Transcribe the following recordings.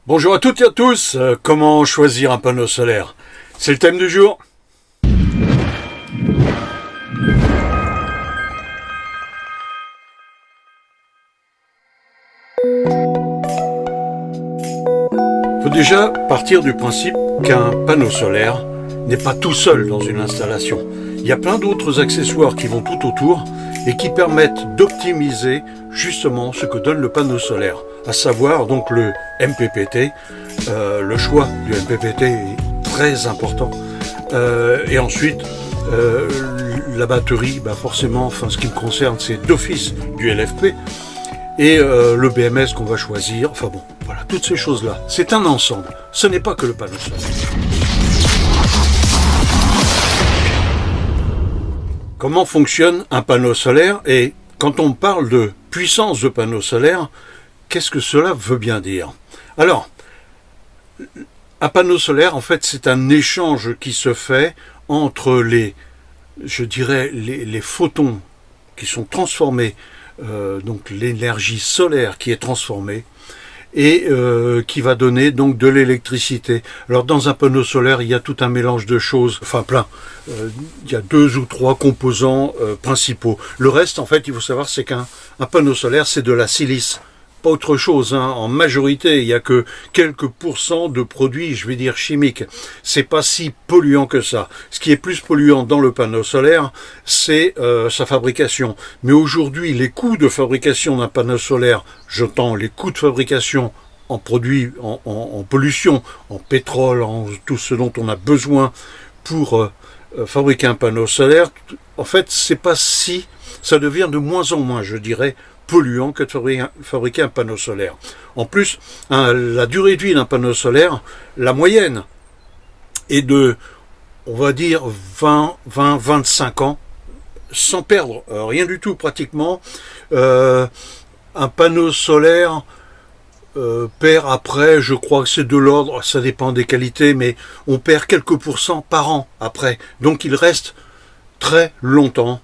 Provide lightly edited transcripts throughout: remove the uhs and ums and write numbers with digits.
Bonjour à toutes et à tous, comment choisir un panneau solaire? C'est le thème du jour. Il faut déjà partir du principe qu'un panneau solaire n'est pas tout seul dans une installation. Il y a plein d'autres accessoires qui vont tout autour et qui permettent d'optimiser justement ce que donne le panneau solaire, à savoir donc le MPPT. Le choix du MPPT est très important. Et ensuite, la batterie, forcément, ce qui me concerne, c'est d'office du LFP. Et le BMS qu'on va choisir, voilà, toutes ces choses-là. C'est un ensemble, ce n'est pas que le panneau solaire. Comment fonctionne un panneau solaire? Et quand on parle de puissance de panneau solaire, qu'est-ce que cela veut bien dire? Alors, un panneau solaire, en fait, c'est un échange qui se fait entre les photons qui sont transformés, donc l'énergie solaire qui est transformée, et qui va donner donc de l'électricité. Alors dans un panneau solaire, il y a tout un mélange de choses, plein. Il y a 2 ou 3 composants principaux. Le reste, en fait, il faut savoir, c'est qu'un panneau solaire, c'est de la silice. Pas autre chose, En majorité, il n'y a que quelques pourcents de produits, chimiques. C'est pas si polluant que ça. Ce qui est plus polluant dans le panneau solaire, c'est sa fabrication. Mais aujourd'hui, les coûts de fabrication d'un panneau solaire, j'entends les coûts de fabrication en produits, en pollution, en pétrole, en tout ce dont on a besoin pour fabriquer un panneau solaire, en fait, c'est pas si, ça devient de moins en moins, je dirais, polluant que de fabriquer un panneau solaire. En plus, la durée de vie d'un panneau solaire, la moyenne est de, on va dire, 20-25 ans, sans perdre rien du tout pratiquement. Un panneau solaire perd après, je crois que c'est de l'ordre, ça dépend des qualités, mais on perd quelques pourcents par an après. Donc il reste très longtemps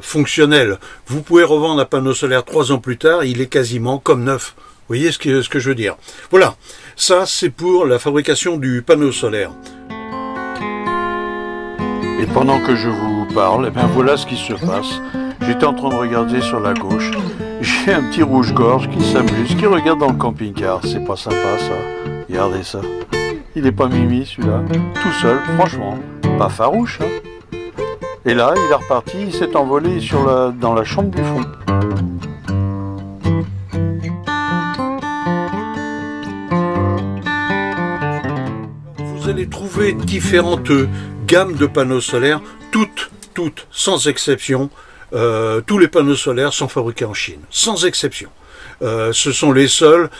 fonctionnel. Vous pouvez revendre un panneau solaire 3 ans plus tard, il est quasiment comme neuf. Vous voyez ce que je veux dire? Voilà, ça c'est pour la fabrication du panneau solaire. Et pendant que je vous parle, voilà ce qui se passe. J'étais en train de regarder sur la gauche, j'ai un petit rouge-gorge qui s'amuse, qui regarde dans le camping-car. C'est pas sympa ça, regardez ça. Il est pas mimi celui-là, tout seul, franchement, pas farouche, Et là, il est reparti, il s'est envolé dans la chambre du fond. Vous allez trouver différentes gammes de panneaux solaires, toutes, sans exception. Tous les panneaux solaires sont fabriqués en Chine, sans exception. Ce sont les seuls.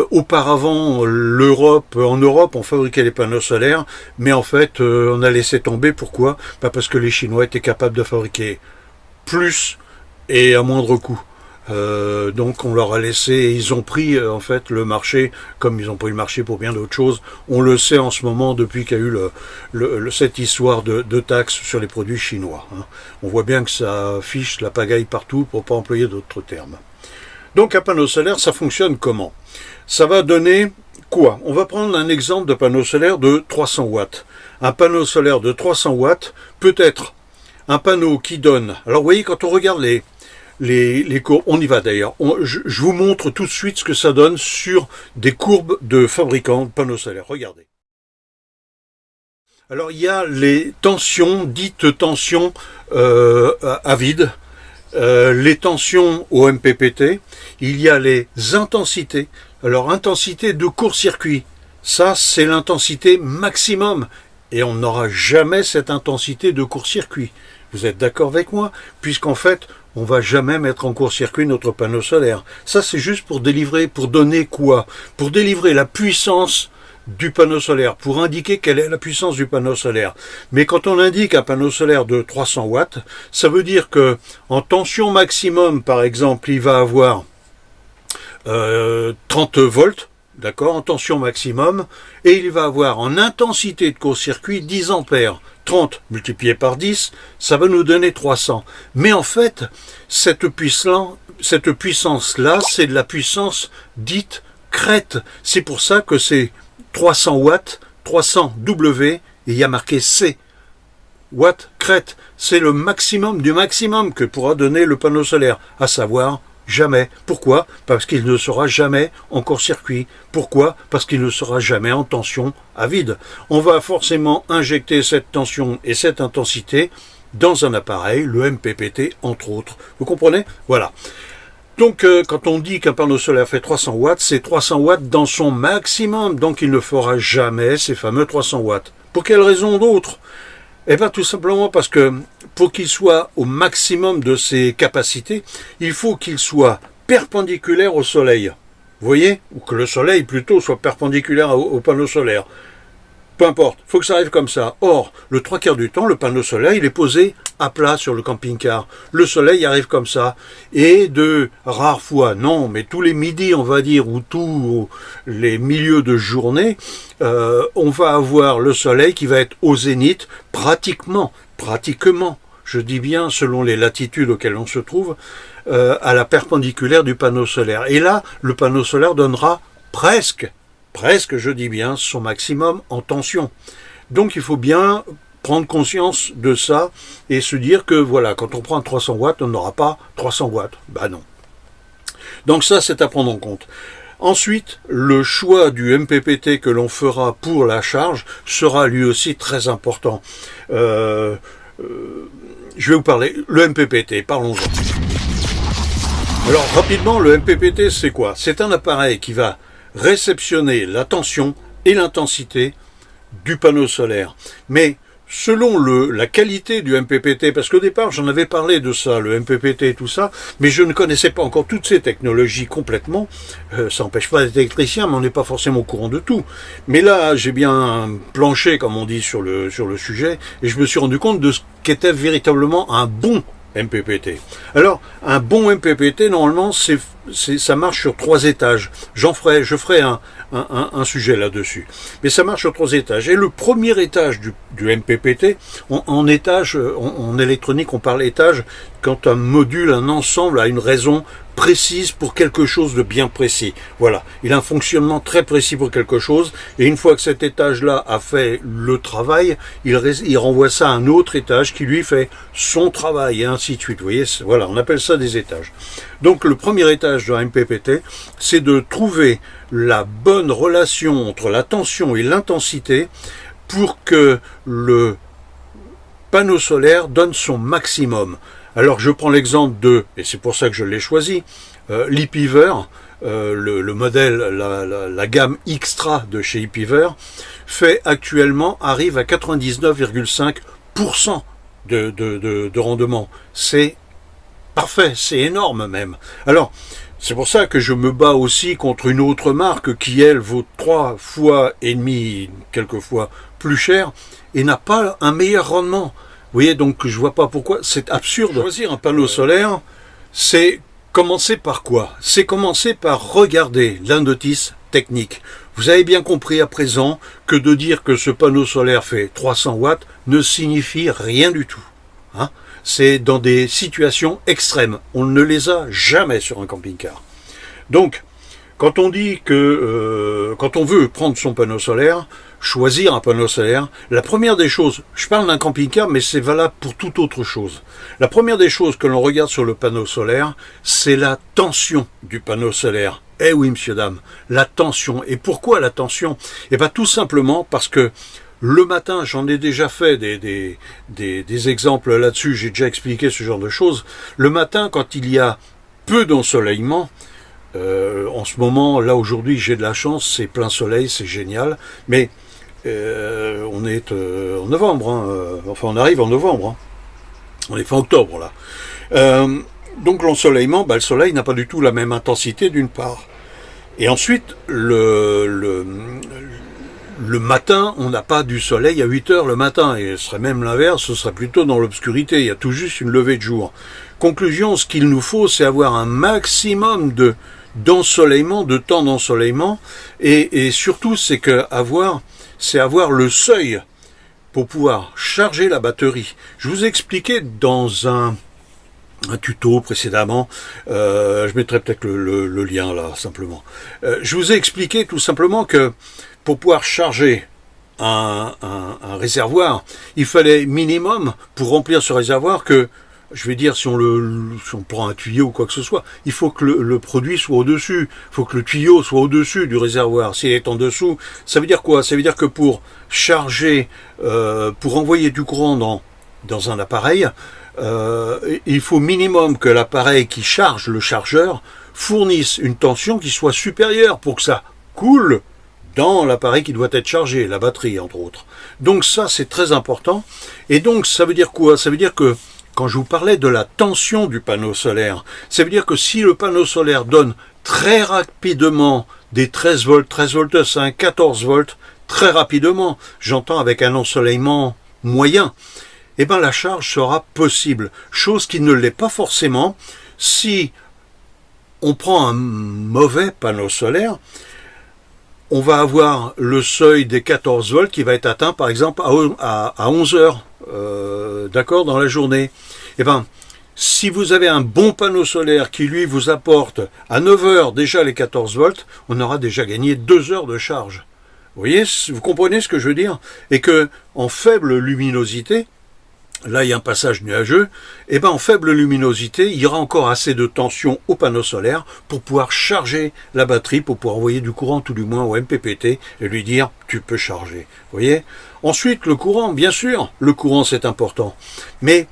Auparavant, en Europe, on fabriquait les panneaux solaires, mais en fait, on a laissé tomber. Pourquoi? Parce que les Chinois étaient capables de fabriquer plus et à moindre coût. Donc on leur a laissé, et ils ont pris en fait le marché, comme ils ont pris le marché pour bien d'autres choses. On le sait en ce moment depuis qu'il y a eu cette histoire de taxes sur les produits chinois. On voit bien que ça fiche la pagaille partout, pour pas employer d'autres termes. Donc un panneau solaire, ça fonctionne comment? Ça va donner quoi? On va prendre un exemple de panneau solaire de 300 watts. Un panneau solaire de 300 watts peut être un panneau qui donne... Alors vous voyez, quand on regarde les courbes, on y va d'ailleurs. Je vous montre tout de suite ce que ça donne sur des courbes de fabricants de panneaux solaires. Regardez. Alors il y a les tensions, dites tensions à vide. Les tensions au MPPT, il y a les intensités. Alors intensité de court-circuit, ça c'est l'intensité maximum et on n'aura jamais cette intensité de court-circuit. Vous êtes d'accord avec moi? Puisqu'en fait, on va jamais mettre en court-circuit notre panneau solaire. Ça c'est juste pour délivrer, pour donner quoi? Pour délivrer la puissance du panneau solaire, pour indiquer quelle est la puissance du panneau solaire. Mais quand on indique un panneau solaire de 300 watts, ça veut dire que en tension maximum, par exemple, il va avoir 30 volts, d'accord, en tension maximum, et il va avoir en intensité de court-circuit 10 ampères. 30 multiplié par 10, ça va nous donner 300. Mais en fait, cette puissance-là, c'est de la puissance dite crête. C'est pour ça que c'est 300 watts, 300 W, et il y a marqué C. Watt crête, c'est le maximum du maximum que pourra donner le panneau solaire, à savoir jamais. Pourquoi? Parce qu'il ne sera jamais en court-circuit. Pourquoi? Parce qu'il ne sera jamais en tension à vide. On va forcément injecter cette tension et cette intensité dans un appareil, le MPPT entre autres. Vous comprenez? Voilà. Donc quand on dit qu'un panneau solaire fait 300 watts, c'est 300 watts dans son maximum. Donc il ne fera jamais ces fameux 300 watts. Pour quelle raison d'autre? Eh bien tout simplement parce que pour qu'il soit au maximum de ses capacités, il faut qu'il soit perpendiculaire au soleil. Vous voyez? Ou que le soleil plutôt soit perpendiculaire au panneau solaire. Peu importe, il faut que ça arrive comme ça. Or, le 3/4 du temps, le panneau solaire, il est posé à plat sur le camping-car. Le soleil arrive comme ça. Et de rares fois, non, mais tous les midis, on va dire, ou tous les milieux de journée, on va avoir le soleil qui va être au zénith, pratiquement, je dis bien selon les latitudes auxquelles on se trouve, à la perpendiculaire du panneau solaire. Et là, le panneau solaire donnera presque, je dis bien, son maximum en tension. Donc il faut bien prendre conscience de ça et se dire que voilà, quand on prend 300 watts, on n'aura pas 300 watts. Ben non. Donc ça, c'est à prendre en compte. Ensuite, le choix du MPPT que l'on fera pour la charge sera lui aussi très important. Je vais vous parler, le MPPT, parlons-en. Alors rapidement, le MPPT c'est quoi? C'est un appareil qui va réceptionner la tension et l'intensité du panneau solaire. Mais selon la qualité du MPPT, parce qu'au départ j'en avais parlé de ça, le MPPT et tout ça, mais je ne connaissais pas encore toutes ces technologies complètement. Ça n'empêche pas d'être électricien, mais on n'est pas forcément au courant de tout. Mais là j'ai bien planché, comme on dit, sur le sujet, et je me suis rendu compte de ce qu'était véritablement un bon MPPT. Alors, un bon MPPT, normalement, ça marche sur 3 étages. Je ferai un sujet là-dessus. Mais ça marche sur 3 étages. Et le premier étage du MPPT, en électronique, on parle étage quand un module, un ensemble a une raison précise pour quelque chose de bien précis. Voilà, il a un fonctionnement très précis pour quelque chose, et une fois que cet étage-là a fait le travail, il renvoie ça à un autre étage qui lui fait son travail, et ainsi de suite. Vous voyez, voilà, on appelle ça des étages. Donc le premier étage d'un MPPT, c'est de trouver la bonne relation entre la tension et l'intensité pour que le panneau solaire donne son maximum. Alors je prends l'exemple de, et c'est pour ça que je l'ai choisi, l'ePeaver, le modèle, la gamme Xtra de chez ePeaver, arrive à 99,5% de rendement. C'est parfait, c'est énorme même. Alors, c'est pour ça que je me bats aussi contre une autre marque qui, elle, vaut 3,5 fois, quelquefois plus cher, et n'a pas un meilleur rendement. Vous voyez, donc je vois pas pourquoi, c'est absurde. Choisir un panneau solaire, c'est commencer par quoi? C'est commencer par regarder la notice technique. Vous avez bien compris à présent que de dire que ce panneau solaire fait 300 watts ne signifie rien du tout. Hein? C'est dans des situations extrêmes. On ne les a jamais sur un camping-car. Donc, quand on dit que quand on veut prendre son panneau solaire, choisir un panneau solaire, la première des choses, je parle d'un camping-car, mais c'est valable pour toute autre chose. La première des choses que l'on regarde sur le panneau solaire, c'est la tension du panneau solaire. Eh oui, monsieur, dame, la tension. Et pourquoi la tension? Eh bien, tout simplement parce que le matin, j'en ai déjà fait des exemples là-dessus, j'ai déjà expliqué ce genre de choses. Le matin, quand il y a peu d'ensoleillement, en ce moment, là aujourd'hui, j'ai de la chance, c'est plein soleil, c'est génial, mais on est en novembre, hein, enfin on arrive en novembre, hein. On est fin octobre là. Donc l'ensoleillement, le soleil n'a pas du tout la même intensité d'une part. Et ensuite, le matin, on n'a pas du soleil à 8 heures le matin, et ce serait même l'inverse, ce serait plutôt dans l'obscurité, il y a tout juste une levée de jour. Conclusion, ce qu'il nous faut, c'est avoir un maximum d'ensoleillement, de temps d'ensoleillement, et surtout, c'est avoir le seuil pour pouvoir charger la batterie. Je vous ai expliqué dans un un tuto précédemment, je mettrai peut-être le lien là, simplement. Je vous ai expliqué tout simplement que pour pouvoir charger un réservoir, il fallait minimum, pour remplir ce réservoir, que, je vais dire, si on prend un tuyau ou quoi que ce soit, il faut que le produit soit au-dessus, il faut que le tuyau soit au-dessus du réservoir. S'il est en dessous, ça veut dire quoi? Ça veut dire que pour charger, pour envoyer du courant dans un appareil, il faut minimum que l'appareil qui charge le chargeur fournisse une tension qui soit supérieure pour que ça coule dans l'appareil qui doit être chargé, la batterie entre autres. Donc ça c'est très important. Et donc ça veut dire quoi? Ça veut dire que quand je vous parlais de la tension du panneau solaire, ça veut dire que si le panneau solaire donne très rapidement des 13 volts 5, 14 volts, très rapidement, j'entends avec un ensoleillement moyen, eh bien la charge sera possible, chose qui ne l'est pas forcément si on prend un mauvais panneau solaire. On va avoir le seuil des 14 volts qui va être atteint par exemple à 11 heures, d'accord, dans la journée. Eh bien, si vous avez un bon panneau solaire qui lui vous apporte à 9 heures déjà les 14 volts, on aura déjà gagné 2 heures de charge. Vous voyez, vous comprenez ce que je veux dire? Et que en faible luminosité, là il y a un passage nuageux, et ben en faible luminosité, il y aura encore assez de tension au panneau solaire pour pouvoir charger la batterie, pour pouvoir envoyer du courant tout du moins au MPPT et lui dire tu peux charger. Vous voyez? Ensuite le courant, bien sûr, le courant c'est important. Mais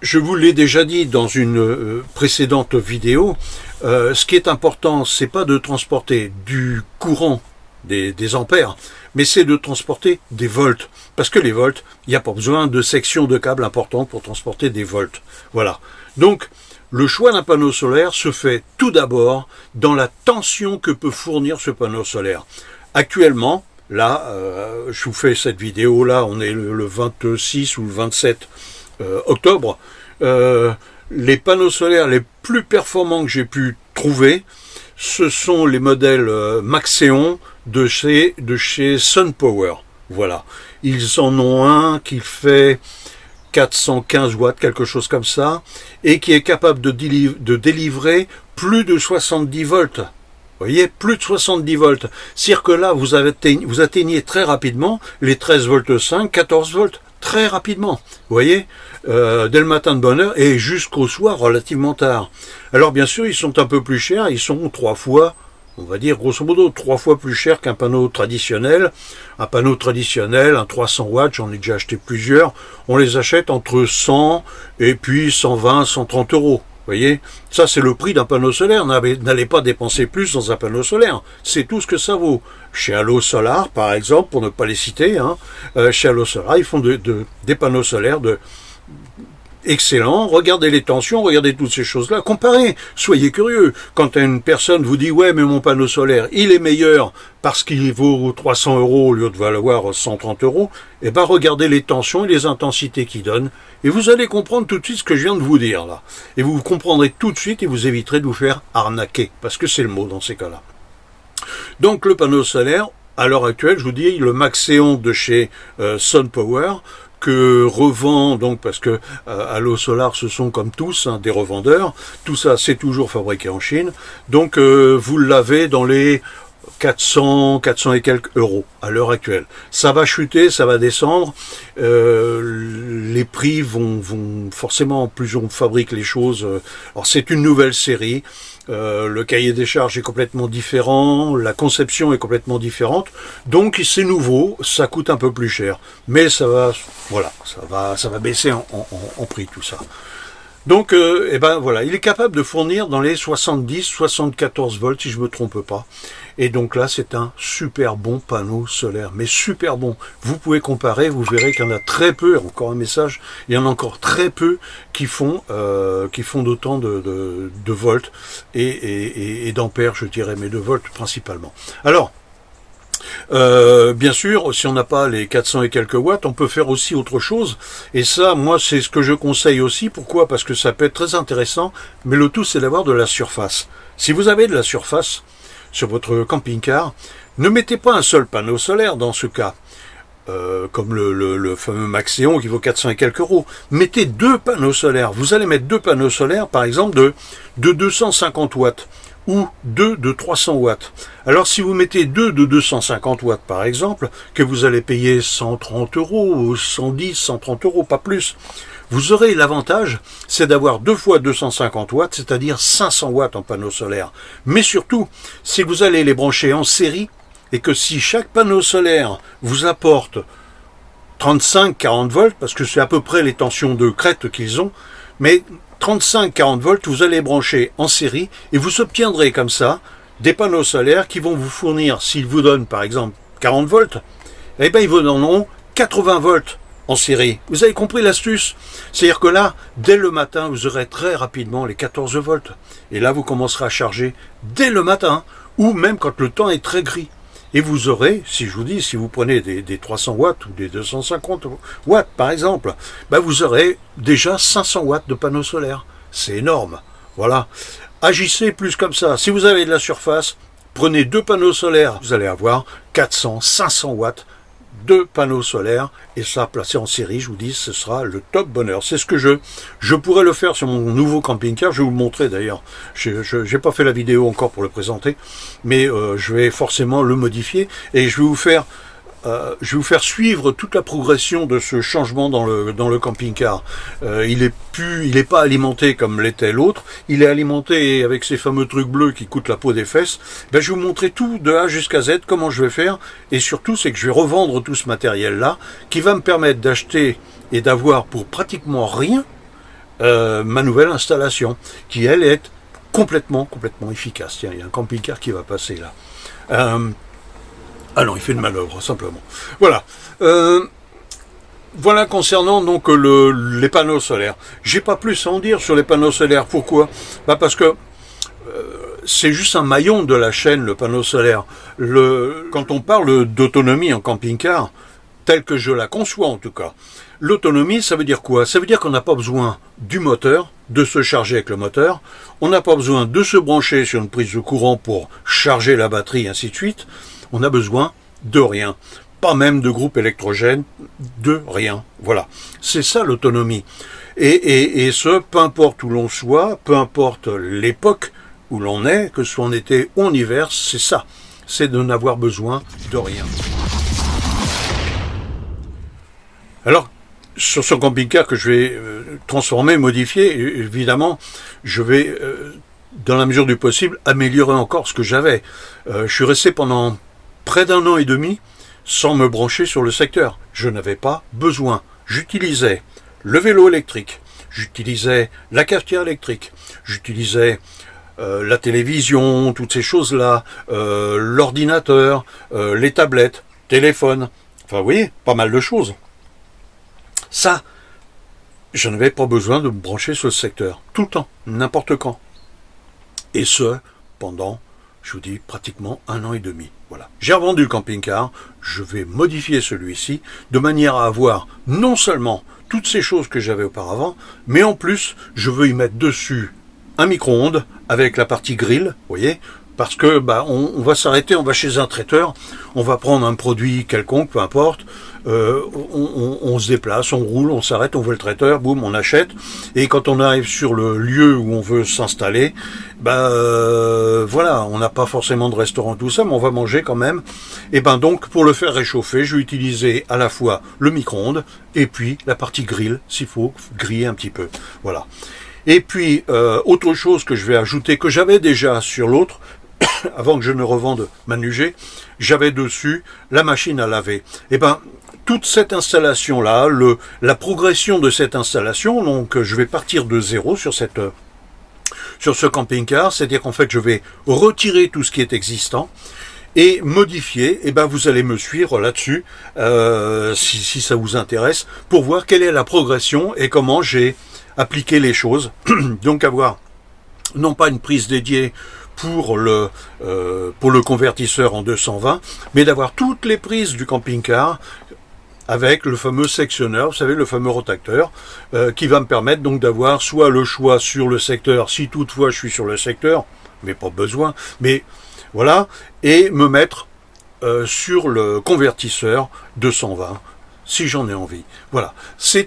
je vous l'ai déjà dit dans une précédente vidéo, ce qui est important, c'est pas de transporter du courant, des ampères, mais c'est de transporter des volts. Parce que les volts, il n'y a pas besoin de sections de câbles importantes pour transporter des volts. Voilà. Donc, le choix d'un panneau solaire se fait tout d'abord dans la tension que peut fournir ce panneau solaire. Actuellement, là, je vous fais cette vidéo, là, on est le 26 ou le 27 octobre. Les panneaux solaires les plus performants que j'ai pu trouver, ce sont les modèles Maxeon de chez SunPower. Voilà. Ils en ont un qui fait 415 watts, quelque chose comme ça, et qui est capable de délivrer plus de 70 volts. Vous voyez, plus de 70 volts. C'est-à-dire que là, vous atteignez très rapidement les 13 volts 5, 14 volts. Très rapidement, vous voyez, dès le matin de bonne heure et jusqu'au soir relativement tard. Alors bien sûr, ils sont un peu plus chers, ils sont 3 fois, on va dire grosso modo 3 fois plus chers qu'un panneau traditionnel. Un panneau traditionnel, un 300 watts, j'en ai déjà acheté plusieurs, on les achète entre 100 et puis 120, 130 euros. Vous voyez, ça c'est le prix d'un panneau solaire. N'allez pas dépenser plus dans un panneau solaire. C'est tout ce que ça vaut. Chez Allo Solar, par exemple, pour ne pas les citer, hein, chez Allo Solar, ils font des panneaux solaires excellents. Regardez les tensions, regardez toutes ces choses-là. Comparez, soyez curieux. Quand une personne vous dit « Ouais, mais mon panneau solaire, il est meilleur parce qu'il vaut 300 euros au lieu de valoir 130 euros », eh bien, regardez les tensions et les intensités qu'il donne. Et vous allez comprendre tout de suite ce que je viens de vous dire, là. Et vous comprendrez tout de suite et vous éviterez de vous faire arnaquer. Parce que c'est le mot dans ces cas-là. Donc, le panneau solaire, à l'heure actuelle, je vous dis, le Maxeon de chez SunPower, que revend, donc parce que Allo Solar ce sont comme tous hein, des revendeurs, tout ça c'est toujours fabriqué en Chine, donc vous l'avez dans les 400 et quelques euros à l'heure actuelle. Ça va chuter, ça va descendre, les prix vont forcément, plus on fabrique les choses, alors c'est une nouvelle série, le cahier des charges est complètement différent, la conception est complètement différente, donc c'est nouveau, ça coûte un peu plus cher, mais ça va, voilà, ça va baisser en prix tout ça. Donc, eh ben voilà, il est capable de fournir dans les 70-74 volts, si je me trompe pas. Et donc là, c'est un super bon panneau solaire, mais super bon. Vous pouvez comparer, vous verrez qu'il y en a très peu, encore un message, il y en a encore très peu qui font d'autant de volts et d'ampères, je dirais, mais de volts principalement. Alors, bien sûr, si on n'a pas les 400 et quelques watts, on peut faire aussi autre chose. Et ça, moi, c'est ce que je conseille aussi. Pourquoi? Parce que ça peut être très intéressant. Mais le tout, c'est d'avoir de la surface. Si vous avez de la surface sur votre camping-car, ne mettez pas un seul panneau solaire dans ce cas. comme le fameux Maxéon qui vaut 400 et quelques euros. Mettez 2 panneaux solaires. Vous allez mettre 2 panneaux solaires, par exemple, de 250 watts ou 2 de 300 watts. Alors si vous mettez 2 de 250 watts, par exemple, que vous allez payer 130 euros, ou 110, 130 euros, pas plus, vous aurez l'avantage, c'est d'avoir 2 fois 250 watts, c'est-à-dire 500 watts en panneau solaire. Mais surtout, si vous allez les brancher en série, et que si chaque panneau solaire vous apporte 35-40 volts, parce que c'est à peu près les tensions de crête qu'ils ont, mais 35-40 volts, vous allez brancher en série, et vous obtiendrez comme ça des panneaux solaires qui vont vous fournir, s'ils vous donnent par exemple 40 volts, eh bien ils vous donneront 80 volts en série. Vous avez compris l'astuce? C'est-à-dire que là, dès le matin, vous aurez très rapidement les 14 volts. Et là, vous commencerez à charger dès le matin, ou même quand le temps est très gris. Et vous aurez, si je vous dis, si vous prenez des 300 watts ou des 250 watts par exemple, ben vous aurez déjà 500 watts de panneaux solaires. C'est énorme. Voilà. Agissez plus comme ça. Si vous avez de la surface, prenez 2 panneaux solaires. Vous allez avoir 400, 500 watts de panneaux solaires, et ça placé en série, je vous dis, ce sera le top bonheur. C'est ce que je pourrais le faire sur mon nouveau camping-car, je vais vous le montrer d'ailleurs. Je n'ai pas fait la vidéo encore pour le présenter, mais je vais forcément le modifier, et je vais vous faire suivre toute la progression de ce changement dans le camping-car. Il est pas alimenté comme l'était l'autre. Il est alimenté avec ces fameux trucs bleus qui coûtent la peau des fesses. Ben, je vais vous montrer tout de A jusqu'à Z, comment je vais faire. Et surtout, c'est que je vais revendre tout ce matériel-là, qui va me permettre d'acheter et d'avoir pour pratiquement rien ma nouvelle installation, qui elle est complètement efficace. Tiens, il y a un camping-car qui va passer là. Ah non, il fait une manœuvre, simplement. Voilà. Voilà concernant donc les panneaux solaires. J'ai pas plus à en dire sur les panneaux solaires. Pourquoi? Bah parce que c'est juste un maillon de la chaîne, le panneau solaire. Quand on parle d'autonomie en camping-car, telle que je la conçois en tout cas, l'autonomie, ça veut dire quoi? Ça veut dire qu'on n'a pas besoin du moteur, de se charger avec le moteur, on n'a pas besoin de se brancher sur une prise de courant pour charger la batterie, ainsi de suite. On a besoin de rien, pas même de groupe électrogène, de rien. Voilà, c'est ça l'autonomie. Et ce, peu importe où l'on soit, peu importe l'époque où l'on est, que ce soit en été ou en hiver, c'est ça. C'est de n'avoir besoin de rien. Alors, sur ce camping-car que je vais transformer, modifier, évidemment, je vais, dans la mesure du possible, améliorer encore ce que j'avais. Je suis resté pendant près d'1 an et demi sans me brancher sur le secteur. Je n'avais pas besoin. J'utilisais le vélo électrique, j'utilisais la cafetière électrique, j'utilisais la télévision, toutes ces choses-là, l'ordinateur, les tablettes, téléphone, enfin vous voyez, pas mal de choses. Ça, je n'avais pas besoin de me brancher sur le secteur, tout le temps, n'importe quand. Et ce, pendant, je vous dis, pratiquement 1 an et demi. Voilà. J'ai revendu le camping-car, je vais modifier celui-ci, de manière à avoir non seulement toutes ces choses que j'avais auparavant, mais en plus, je veux y mettre dessus un micro-ondes avec la partie grill, vous voyez, parce que on va s'arrêter, on va chez un traiteur, on va prendre un produit quelconque, peu importe, on se déplace, on roule, on s'arrête, on voit le traiteur, boum, on achète, et quand on arrive sur le lieu où on veut s'installer, voilà, on n'a pas forcément de restaurant, tout ça, mais on va manger quand même, et donc pour le faire réchauffer, je vais utiliser à la fois le micro-ondes, et puis la partie grill, s'il faut griller un petit peu, voilà. Et puis, autre chose que je vais ajouter, que j'avais déjà sur l'autre, avant que je ne revende ma Nugget, j'avais dessus la machine à laver. Et toute cette installation-là, la progression de cette installation, donc je vais partir de zéro sur ce camping-car, c'est-à-dire qu'en fait je vais retirer tout ce qui est existant et modifier, et vous allez me suivre là-dessus, si ça vous intéresse, pour voir quelle est la progression et comment j'ai appliqué les choses. Donc avoir non pas une prise dédiée pour le convertisseur en 220, mais d'avoir toutes les prises du camping-car avec le fameux sectionneur, vous savez, le fameux rotateur, qui va me permettre donc d'avoir soit le choix sur le secteur, si toutefois je suis sur le secteur, mais pas besoin, mais voilà, et me mettre sur le convertisseur 220 si j'en ai envie. Voilà, ce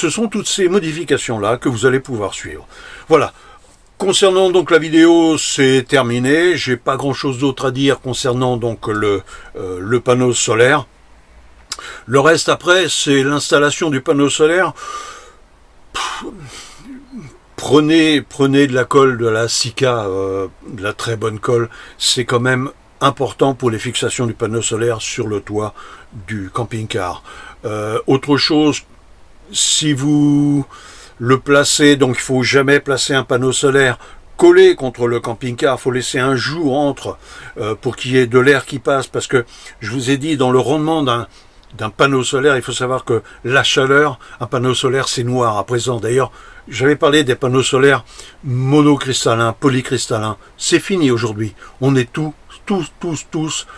sont toutes ces modifications-là que vous allez pouvoir suivre. Voilà. Concernant donc la vidéo, c'est terminé. J'ai pas grand-chose d'autre à dire concernant donc le panneau solaire. Le reste après, c'est l'installation du panneau solaire. Prenez de la colle, de la Sika, de la très bonne colle. C'est quand même important pour les fixations du panneau solaire sur le toit du camping-car. Autre chose, si vous le placez, donc il faut jamais placer un panneau solaire collé contre le camping-car, il faut laisser un jour entre pour qu'il y ait de l'air qui passe, parce que je vous ai dit, dans le rendement d'un panneau solaire, il faut savoir que la chaleur, un panneau solaire c'est noir à présent. D'ailleurs, j'avais parlé des panneaux solaires monocristallins, polycristallins, c'est fini aujourd'hui. On est tous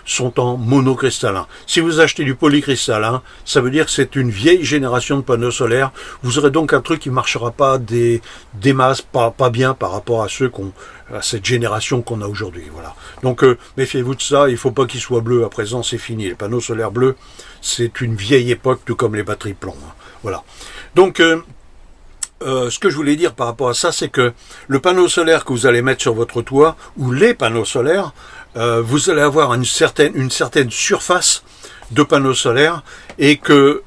sont en monocristallin. Si vous achetez du polycristallin, ça veut dire que c'est une vieille génération de panneaux solaires. Vous aurez donc un truc qui ne marchera pas des masses, pas bien par rapport à à cette génération qu'on a aujourd'hui. Voilà. Donc méfiez-vous de ça, il ne faut pas qu'il soit bleu à présent, c'est fini. Les panneaux solaires bleus, c'est une vieille époque, tout comme les batteries plomb. Voilà. Donc ce que je voulais dire par rapport à ça, c'est que le panneau solaire que vous allez mettre sur votre toit, ou les panneaux solaires, vous allez avoir une certaine surface de panneaux solaires et que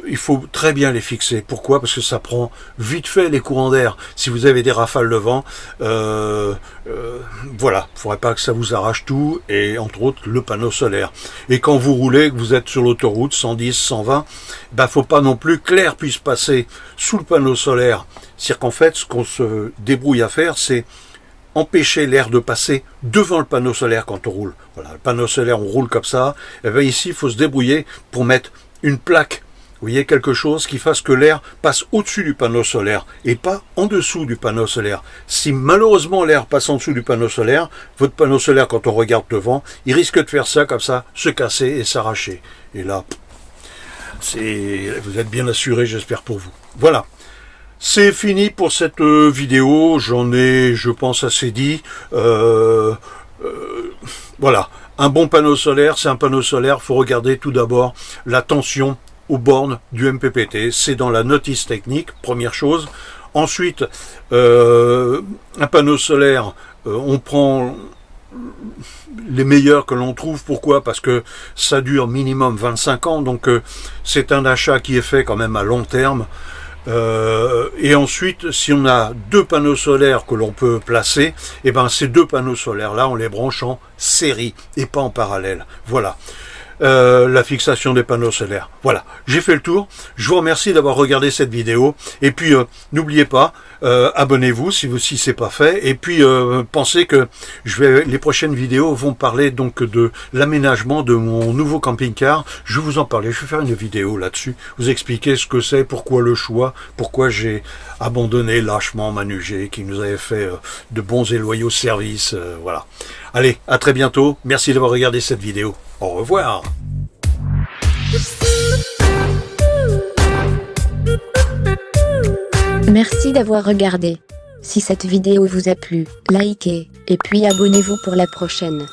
il faut très bien les fixer. Pourquoi? Parce que ça prend vite fait les courants d'air. Si vous avez des rafales de vent, voilà, il ne faudrait pas que ça vous arrache tout, et entre autres le panneau solaire. Et quand vous roulez, que vous êtes sur l'autoroute 110, 120, ben faut pas non plus que l'air puisse passer sous le panneau solaire. C'est-à-dire qu'en fait, ce qu'on se débrouille à faire, c'est empêcher l'air de passer devant le panneau solaire quand on roule. Voilà, le panneau solaire, on roule comme ça. Et bien ici, il faut se débrouiller pour mettre une plaque, vous voyez, quelque chose qui fasse que l'air passe au-dessus du panneau solaire et pas en dessous du panneau solaire. Si malheureusement l'air passe en dessous du panneau solaire, votre panneau solaire, quand on regarde devant, il risque de faire ça comme ça, se casser et s'arracher. Et là, vous êtes bien assuré, j'espère pour vous. Voilà. C'est fini pour cette vidéo, j'en ai, je pense, assez dit. Voilà, un bon panneau solaire, c'est un panneau solaire, il faut regarder tout d'abord la tension aux bornes du MPPT, c'est dans la notice technique, première chose. Ensuite, un panneau solaire, on prend les meilleurs que l'on trouve. Pourquoi? Parce que ça dure minimum 25 ans, donc c'est un achat qui est fait quand même à long terme. Et ensuite, si on a deux panneaux solaires que l'on peut placer, et ben ces deux panneaux solaires là, on les branche en série et pas en parallèle. Voilà. La fixation des panneaux solaires. Voilà, j'ai fait le tour. Je vous remercie d'avoir regardé cette vidéo. Et puis, n'oubliez pas, abonnez-vous si c'est pas fait. Et puis, pensez que les prochaines vidéos vont parler donc de l'aménagement de mon nouveau camping-car. Je vais vous en parler. Je vais faire une vidéo là-dessus. Vous expliquer ce que c'est, pourquoi le choix, pourquoi j'ai abandonné lâchement Manu G, qui nous avait fait de bons et loyaux services. Voilà. Allez, à très bientôt. Merci d'avoir regardé cette vidéo. Au revoir. Merci d'avoir regardé. Si cette vidéo vous a plu, likez, et puis abonnez-vous pour la prochaine.